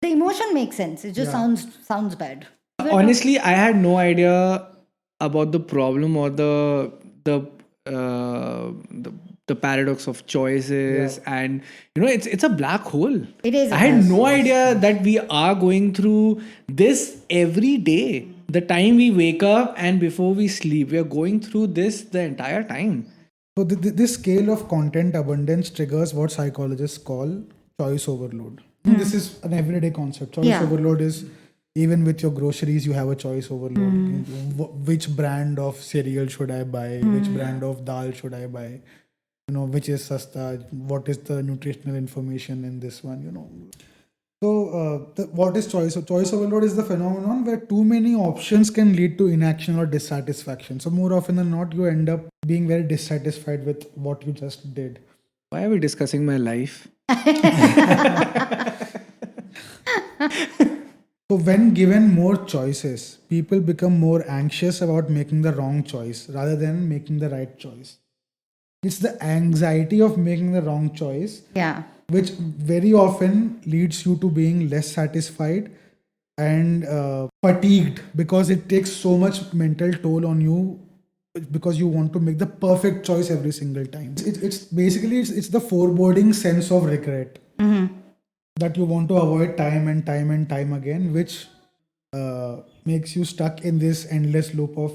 [SPEAKER 3] The emotion makes sense. It just sounds bad.
[SPEAKER 2] Honestly, I had no idea about the problem or the paradox of choices, and it's a black hole.
[SPEAKER 3] It is.
[SPEAKER 2] I had no idea that we are going through this every day. The time we wake up and before we sleep, we are going through this the entire time.
[SPEAKER 1] So this scale of content abundance triggers what psychologists call choice overload. This is an everyday concept. Choice overload is even with your groceries, you have a choice overload. Which brand of cereal should I buy? Which brand of dal should I buy? Which is sasta? What is the nutritional information in this one? What is choice? So choice overload is the phenomenon where too many options can lead to inaction or dissatisfaction. So more often than not, you end up being very dissatisfied with what you just did.
[SPEAKER 2] Why are we discussing my life?
[SPEAKER 1] So when given more choices, people become more anxious about making the wrong choice rather than making the right choice. It's the anxiety of making the wrong choice
[SPEAKER 3] Yeah.
[SPEAKER 1] which very often leads you to being less satisfied and fatigued because it takes so much mental toll on you because you want to make the perfect choice every single time. It's basically it's the foreboding sense of regret that you want to avoid time and time and time again, which makes you stuck in this endless loop of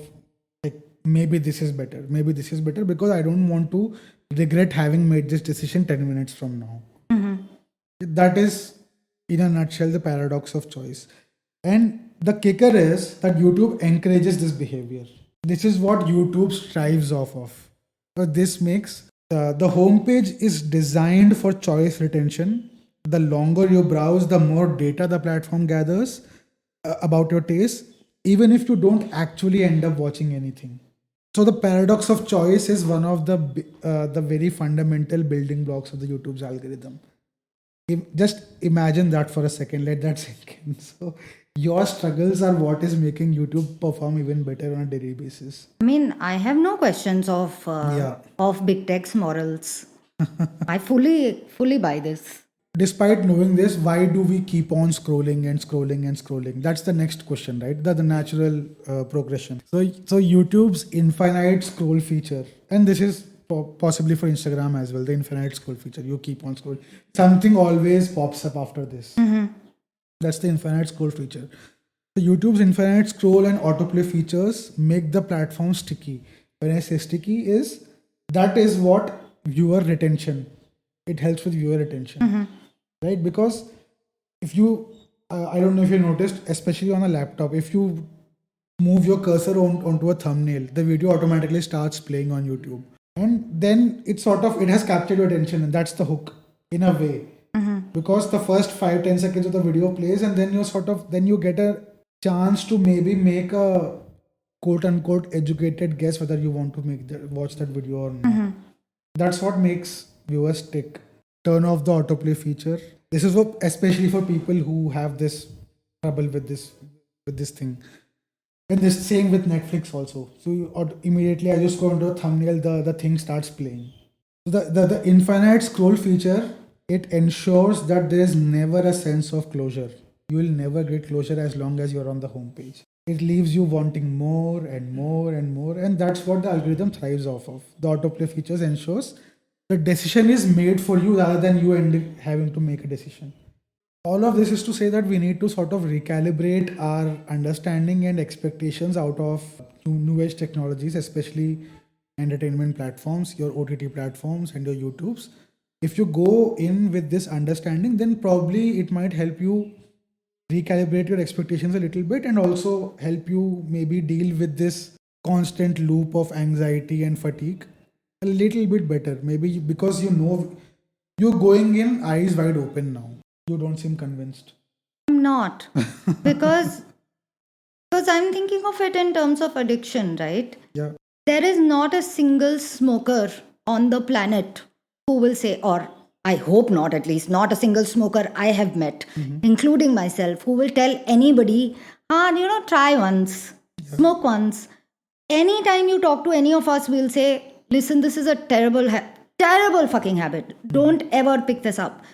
[SPEAKER 1] like maybe this is better, because I don't want to regret having made this decision 10 minutes from now. That is, in a nutshell, the paradox of choice. And the kicker is that YouTube encourages this behavior. This is what YouTube strives off of. So this makes the homepage is designed for choice retention. The longer you browse, the more data the platform gathers about your taste, even if you don't actually end up watching anything. So the paradox of choice is one of the very fundamental building blocks of the YouTube's algorithm. Just imagine that for a second, let that sink in. So your struggles are what is making YouTube perform even better on a daily basis.
[SPEAKER 3] I mean, I have no questions
[SPEAKER 1] Yeah.
[SPEAKER 3] of big tech's morals. I fully buy this.
[SPEAKER 1] Despite knowing this, why do we keep on scrolling and scrolling and scrolling? That's the next question, right? The natural progression. So YouTube's infinite scroll feature, and this is possibly for Instagram as well, the infinite scroll feature. You keep on scrolling. Something always pops up after this. That's the infinite scroll feature. So YouTube's infinite scroll and autoplay features make the platform sticky. When I say sticky, that is what viewer retention. It helps with viewer retention, right? Because if you, I don't know if you noticed, especially on a laptop, if you move your cursor onto a thumbnail, the video automatically starts playing on YouTube, and then it has captured your attention, and that's the hook in a way. Because the first 5-10 seconds of the video plays, and then you get a chance to maybe make a quote unquote educated guess whether you want to watch that video or not. That's what makes viewers stick. Turn off the autoplay feature. This is what, especially for people who have this trouble with this thing. And this same with Netflix also. So immediately I just go into a thumbnail, the thing starts playing. So the infinite scroll feature, it ensures that there is never a sense of closure. You will never get closure as long as you're on the homepage. It leaves you wanting more and more and more, and that's what the algorithm thrives off of. The autoplay features ensures the decision is made for you rather than you having to make a decision. All of this is to say that we need to sort of recalibrate our understanding and expectations out of new age technologies, especially entertainment platforms, your OTT platforms, and your YouTubes. If you go in with this understanding, then probably it might help you recalibrate your expectations a little bit and also help you maybe deal with this constant loop of anxiety and fatigue a little bit better. Maybe because you're going in eyes wide open now. You don't seem convinced.
[SPEAKER 3] I'm not. because I'm thinking of it in terms of addiction, right?
[SPEAKER 1] Yeah.
[SPEAKER 3] There is not a single smoker on the planet who will say, or I hope not, at least, not a single smoker I have met, including myself, who will tell anybody, try once, smoke once. Anytime you talk to any of us, we'll say, listen, this is a terrible fucking habit. Don't ever pick this up.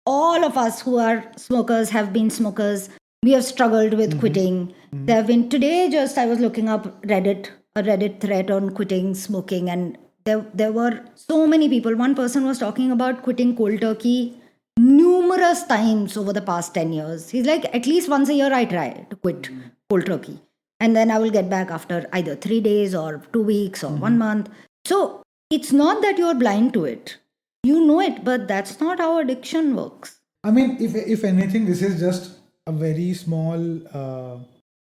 [SPEAKER 3] All of us who are smokers have been smokers. We have struggled with quitting. There have been, today just I was looking up a Reddit thread on quitting smoking, and there were so many people. One person was talking about quitting cold turkey numerous times over the past 10 years. He's like, at least once a year I try to quit cold turkey. And then I will get back after either 3 days or 2 weeks or 1 month. So it's not that you're blind to it. You know it, but that's not how addiction works.
[SPEAKER 1] I mean, if anything, this is just a very small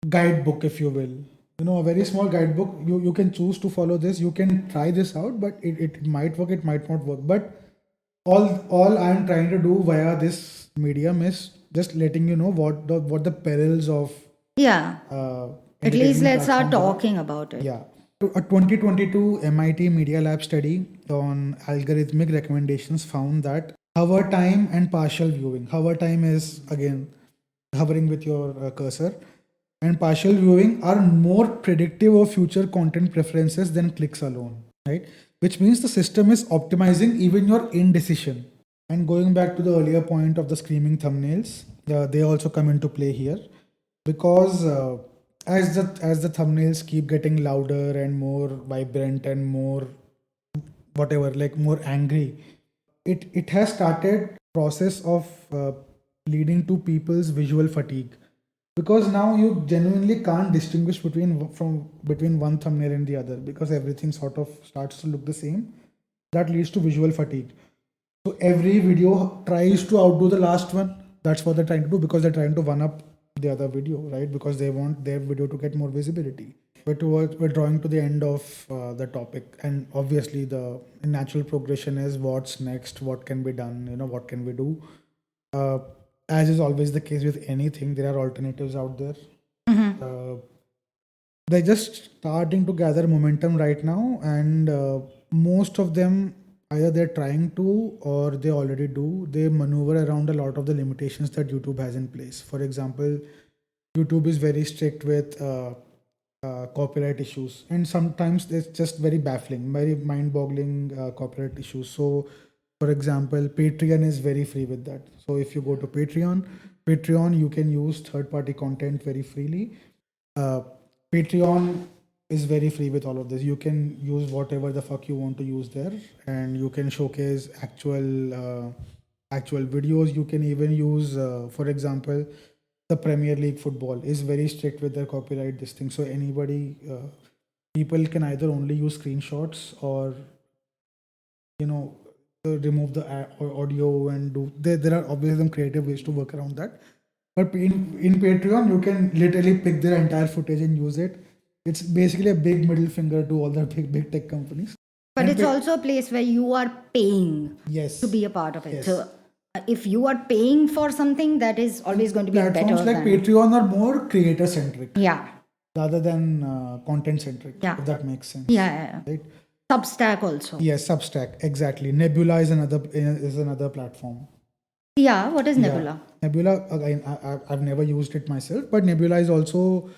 [SPEAKER 1] guidebook, if you will. A very small guidebook. You can choose to follow this. You can try this out, but it might work, it might not work. But all I'm trying to do via this medium is just letting you know what the perils of
[SPEAKER 3] Yeah. At least
[SPEAKER 1] entertainment
[SPEAKER 3] let's start
[SPEAKER 1] platforms are.
[SPEAKER 3] talking about it.
[SPEAKER 1] Yeah. A 2022 MIT Media Lab study on algorithmic recommendations found that hover time and partial viewing. Hover time is, again, hovering with your cursor, and partial viewing are more predictive of future content preferences than clicks alone, right? Which means the system is optimizing even your indecision. And going back to the earlier point of the screaming thumbnails, they also come into play here, because as the thumbnails keep getting louder and more vibrant and more whatever, like more angry, it has started process of leading to people's visual fatigue, because now you genuinely can't distinguish between one thumbnail and the other, because everything sort of starts to look the same. That leads to visual fatigue. So every video tries to outdo the last one. That's what they're trying to do, because they're trying to one up the other video, right? Because they want their video to get more visibility. We're drawing to the end of the topic, and obviously the natural progression is what's next, what can be done, what can we do. Uh, as is always the case with anything, there are alternatives out there. Uh, they're just starting to gather momentum right now, and most of them, either they're trying to or they already do, they maneuver around a lot of the limitations that YouTube has in place. For example, YouTube is very strict with copyright issues, and sometimes it's just very baffling, very mind-boggling copyright issues. So for example, Patreon is very free with that. So if you go to Patreon, you can use third-party content very freely. uh, Patreon is very free with all of this. You can use whatever the fuck you want to use there, and you can showcase actual videos. You can even use, for example, the Premier League football is very strict with their copyright this thing. So people can either only use screenshots or remove the audio and do. There are obviously some creative ways to work around that. But in Patreon, you can literally pick their entire footage and use it. It's basically a big middle finger to all the big tech companies.
[SPEAKER 3] But
[SPEAKER 1] And
[SPEAKER 3] it's also a place where you are paying
[SPEAKER 1] Yes.
[SPEAKER 3] to be a part of it.
[SPEAKER 1] Yes.
[SPEAKER 3] So if you are paying for something, that is always going to be better
[SPEAKER 1] Platforms like
[SPEAKER 3] than.
[SPEAKER 1] Patreon are more creator centric
[SPEAKER 3] Yeah.
[SPEAKER 1] rather than content centric.
[SPEAKER 3] Yeah.
[SPEAKER 1] If that makes sense.
[SPEAKER 3] Yeah.
[SPEAKER 1] Right.
[SPEAKER 3] Substack also.
[SPEAKER 1] Yes, Substack, exactly. Nebula is another platform.
[SPEAKER 3] Yeah. What is Nebula?
[SPEAKER 1] Nebula, again, I've never used it myself, but Nebula is also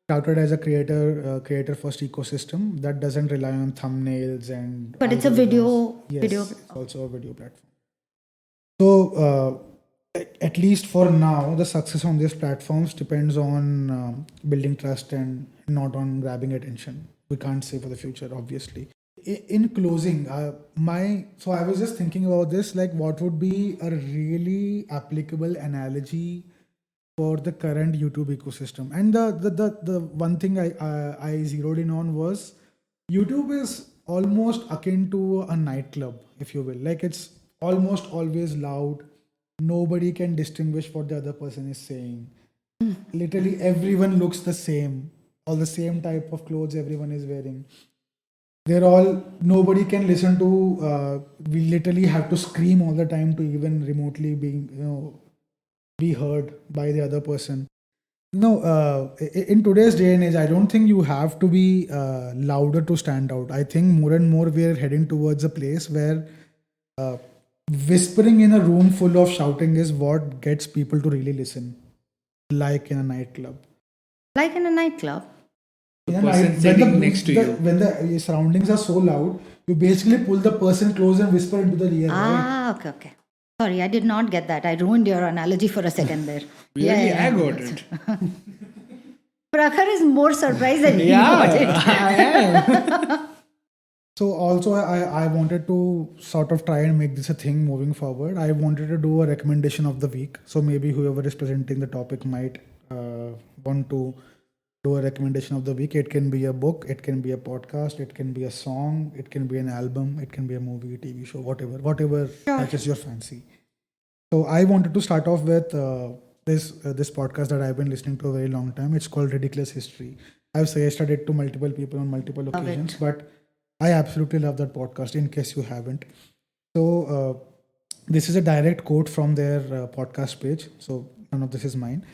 [SPEAKER 1] touted as a creator first ecosystem that doesn't rely on thumbnails and.
[SPEAKER 3] But it's a
[SPEAKER 1] algorithms.
[SPEAKER 3] video.
[SPEAKER 1] Yes,
[SPEAKER 3] Video.
[SPEAKER 1] it's also a video platform. So at least for now, the success on these platforms depends on building trust and not on grabbing attention. We can't say for the future, obviously. In closing, so I was just thinking about this, like what would be a really applicable analogy for the current YouTube ecosystem. And the one thing I zeroed in on was YouTube is almost akin to a nightclub, if you will. Like it's almost always loud. Nobody can distinguish what the other person is saying. Literally everyone looks the same. All the same type of clothes everyone is wearing. Nobody can listen to, we literally have to scream all the time to even remotely be heard by the other person. In today's day and age, I don't think you have to be louder to stand out. I think more and more we are heading towards a place where whispering in a room full of shouting is what gets people to really listen, like in a nightclub.
[SPEAKER 3] Like in a nightclub.
[SPEAKER 2] Person sitting next to you.
[SPEAKER 1] When the surroundings are so loud, you basically pull the person close and whisper into the ear. Right?
[SPEAKER 3] Ah, okay. Sorry, I did not get that. I ruined your analogy for a second there.
[SPEAKER 2] Really, I got it.
[SPEAKER 3] Prakhar is more surprised than he got it.
[SPEAKER 2] I am.
[SPEAKER 1] So also I wanted to sort of try and make this a thing moving forward. I wanted to do a recommendation of the week. So maybe whoever is presenting the topic might want to do a recommendation of the week. It can be a book, it can be a podcast, it can be a song, it can be an album, it can be a movie, TV show, whatever catches your fancy. So I wanted to start off with this podcast that I've been listening to a very long time. It's called Ridiculous History. I've suggested it to multiple people on multiple occasions, but I absolutely love that podcast. In case you haven't, so this is a direct quote from their podcast page. So None of this is mine.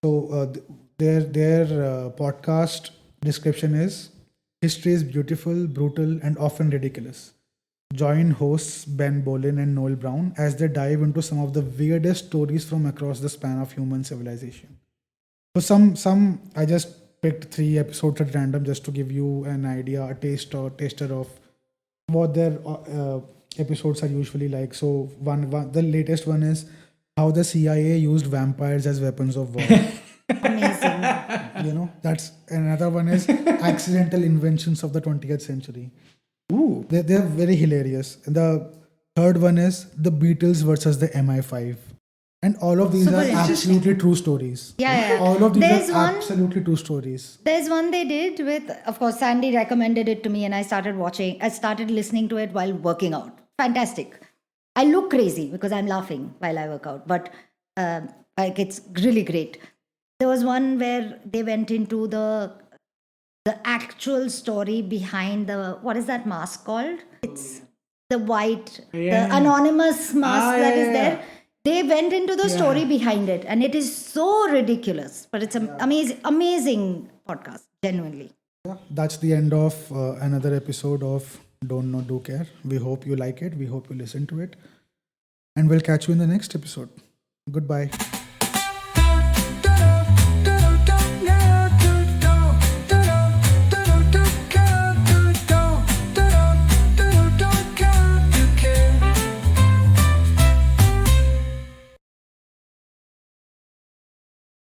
[SPEAKER 1] So their podcast description is: history is beautiful, brutal, and often ridiculous. Join hosts Ben Bolin and Noel Brown as they dive into some of the weirdest stories from across the span of human civilization. So some I just picked 3 episodes at random just to give you an idea, a taster of what their episodes are usually like. So the latest one is how the CIA used vampires as weapons of war.
[SPEAKER 3] Amazing.
[SPEAKER 1] That's another one is accidental inventions of the 20th century.
[SPEAKER 2] Ooh.
[SPEAKER 1] They're very hilarious. And the third one is the Beatles versus the MI5. And all of these
[SPEAKER 3] Super
[SPEAKER 1] are
[SPEAKER 3] interesting.
[SPEAKER 1] absolutely true stories.
[SPEAKER 3] Yeah.
[SPEAKER 1] All of these
[SPEAKER 3] There's
[SPEAKER 1] are
[SPEAKER 3] one-
[SPEAKER 1] absolutely true stories.
[SPEAKER 3] There's one they did with, of course, Sandy recommended it to me, and I started listening to it while working out. Fantastic. I look crazy because I'm laughing while I work out, but like it's really great. There was one where they went into the actual story behind the, what is that mask called? It's the white,
[SPEAKER 2] Yeah.
[SPEAKER 3] the anonymous mask that is
[SPEAKER 2] yeah.
[SPEAKER 3] there. They went into the story behind it, and it is so ridiculous, but it's an amazing podcast, genuinely.
[SPEAKER 1] Yeah, that's the end of another episode of Don't Know, Do Care. We hope you like it. We hope you listen to it. And we'll catch you in the next episode. Goodbye.